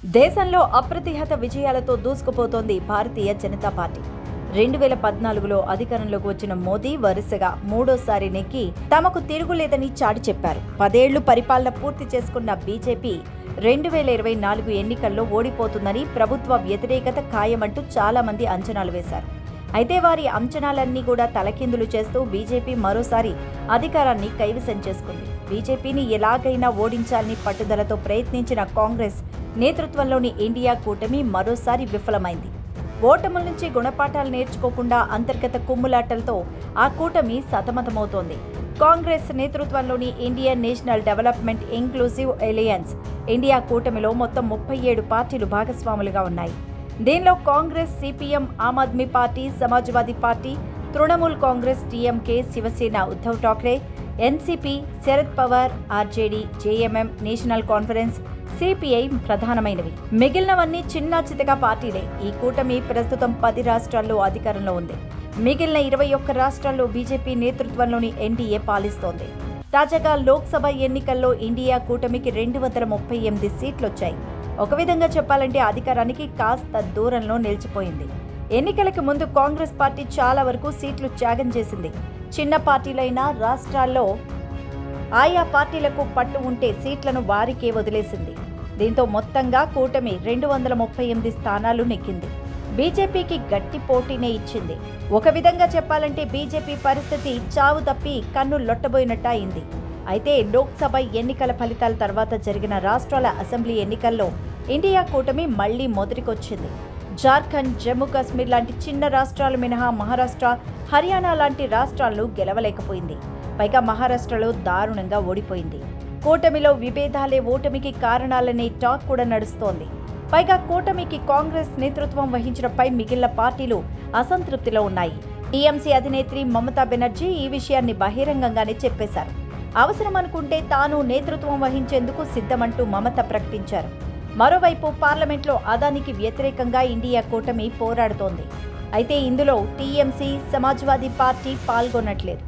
దేశంలో అప్రతిహత విజయాలతో దూసుకుపోతోంది భారతీయ జనతా పార్టీ. 2014లో అధికారంలోకి వచ్చిన మోదీ వరుసగా మూడోసారి నెగ్గి తమకు తిరుగులేదని చాటి చెప్పారు. 10 ఏళ్లు పరిపాలన పూర్తి చేసుకున్న బీజేపీ 2024 ఎన్నికల్లో ఓడిపోతుందని, ప్రభుత్వ వ్యతిరేకత ఖాయమంటూ చాలా మంది అంచనాలు వేశారు. అయితే వారి అంచనాలన్నీ కూడా తలకిందులు చేస్తూ బీజేపీ మరోసారి అధికారాన్ని కైవసం చేసుకుంది. బీజేపీని ఎలాగైనా ఓడించాలని పట్టుదలతో ప్రయత్నించిన కాంగ్రెస్ నేతృత్వంలోని ఇండియా కూటమి మరోసారి విఫలమైంది. ఓటముల నుంచి గుణపాఠాలు నేర్చుకోకుండా అంతర్గత కుమ్ములాటలతో ఆ కూటమి సతమతమవుతోంది. కాంగ్రెస్ నేతృత్వంలోని Indian National Development Inclusive Alliance India కూటమిలో మొత్తం 37 పార్టీలు భాగస్వాములుగా ఉన్నాయి. దీనిలో Congress, CPM, Aam Aadmi party, Samajwadi party, Trinamool Congress, TMK, Shiv Sena, Uddhav Thackeray, NCP, Sharad Pawar, RJD, JMM, National Conference, CPI ప్రధానమైనవి. మిగిలినవన్నీ చిన్నా చితకా పార్టీలే. ఈ కూటమి ప్రస్తుతం 10 రాష్ట్రాల్లో అధికారంలో ఉంది. మిగిలిన 21 రాష్ట్రాల్లో బీజేపీ నేతృత్వంలోని ఎన్డీఏ పాలిస్తోంది. తాజాగా లోక్సభ ఎన్నికల్లో ఇండియా కూటమికి 238 సీట్లొచ్చాయి. ఒక విధంగా చెప్పాలంటే అధికారానికి కాస్త దూరంలో నిలిచిపోయింది. ఎన్నికలకు ముందు కాంగ్రెస్ పార్టీ చాలా వరకు సీట్లు త్యాగం చేసింది. చిన్న పార్టీలైన రాష్ట్రాల్లో ఆయా పార్టీలకు పట్టు ఉంటే సీట్లను వారికే వదిలేసింది. దీంతో మొత్తంగా కూటమి 238 స్థానాలు నెక్కింది. బీజేపీకి గట్టి పోటీనే ఇచ్చింది. ఒక విధంగా చెప్పాలంటే బీజేపీ పరిస్థితి చావు తప్పి కన్ను లొట్టబోయినట్టు అయింది. అయితే లోక్సభ ఎన్నికల ఫలితాల తర్వాత జరిగిన రాష్ట్రాల అసెంబ్లీ ఎన్నికల్లో ఇండియా కూటమి మళ్లీ మొదటికొచ్చింది. జార్ఖండ్, జమ్మూ కాశ్మీర్ లాంటి చిన్న రాష్ట్రాలు మినహా మహారాష్ట్ర, హర్యానా లాంటి రాష్ట్రాలను గెలవలేకపోయింది. పైగా మహారాష్ట్రలో దారుణంగా ఓడిపోయింది. కూటమిలో విభేదాలే ఓటమికి కారణాలనే టాక్ కూడా నడుస్తోంది. పైగా కూటమికి కాంగ్రెస్ నేతృత్వం వహించడంపై మిగిలిన పార్టీలు అసంతృప్తిలో ఉన్నాయి. టీఎంసీ అధినేత్రి మమతా బెనర్జీ ఈ విషయాన్ని బహిరంగంగానే చెప్పేశారు. అవసరమనుకుంటే తాను నేతృత్వం వహించేందుకు సిద్ధమంటూ మమత ప్రకటించారు. మరోవైపు పార్లమెంట్లో అదానికి వ్యతిరేకంగా ఇండియా కూటమి పోరాడుతోంది. అయితే ఇందులో టీఎంసీ, సమాజ్వాదీ పార్టీ పాల్గొనట్లేదు.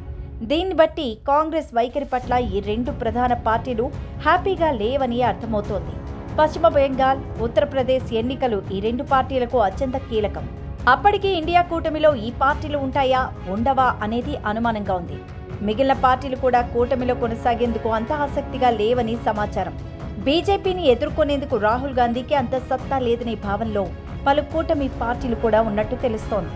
దీన్ని బట్టి కాంగ్రెస్ వైఖరి పట్ల ఈ 2 ప్రధాన పార్టీలు హ్యాపీగా లేవని అర్థమవుతోంది. పశ్చిమ బెంగాల్, ఉత్తరప్రదేశ్ ఎన్నికలు ఈ 2 పార్టీలకు అత్యంత కీలకం. అప్పటికీ ఇండియా కూటమిలో ఈ పార్టీలు ఉంటాయా, ఉండవా అనేది అనుమానంగా ఉంది. మిగిలిన పార్టీలు కూడా కూటమిలో కొనసాగేందుకు అంత ఆసక్తిగా లేవని సమాచారం. బీజేపీని ఎదుర్కొనేందుకు రాహుల్ గాంధీకి అంత సత్తా లేదనే భావనలో పలు కూటమి పార్టీలు కూడా ఉన్నట్టు తెలుస్తోంది.